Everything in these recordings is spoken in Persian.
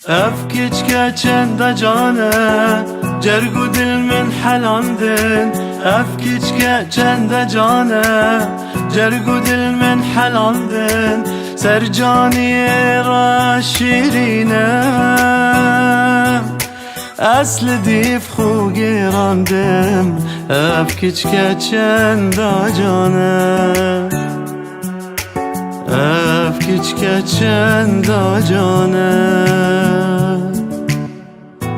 افکیچ چند جانه جرگو دل من حلاندن افکیچ چند جانه جرگو دل من حلاندن سرجانی را شیرینه اصل دیف خو گیراندم افکیچ چند جانه افکیچ چند جانه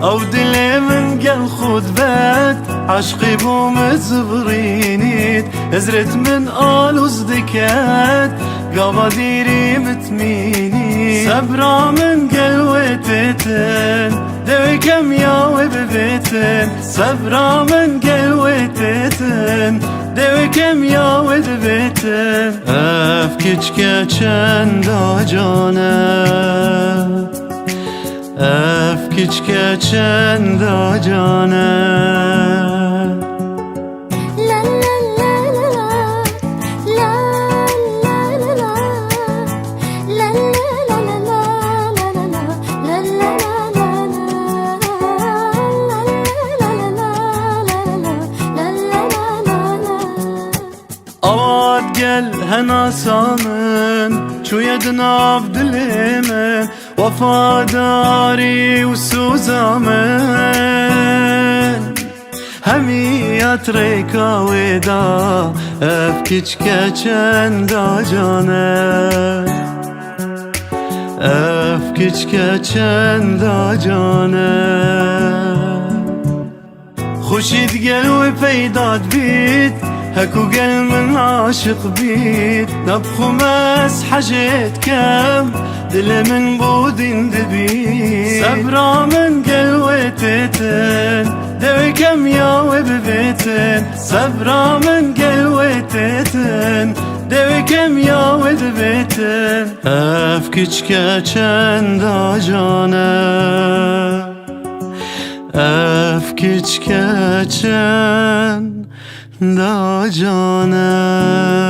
او دل من قل خود بد عشقي بو مزبرينيد ازرت من آلوز دكات قابا ديري متميني سبرا من قلوتتن دوي كم ياوي ببيتن سبرا من قلوتتن دوي كم ياوي ببيتن افكيچ چند جانه افکیچ چند جانه آواد گل هنا سامن چو یدناف دلمن وفاداری و سوزامن همیت ریکا ویدا افکیچ چند جانه افکیچ چند جانه خوشید گلوی پیداد بید هكو قل من عاشق بيت نبخو مس حاجات كام دل من بودين دبيت سبرا من قلوتتن دوي كم ياوي ببيتن سبرا من قلوتتن دوي كم ياوي ببيتن افكيچ چند جانه افکیچ چند جانه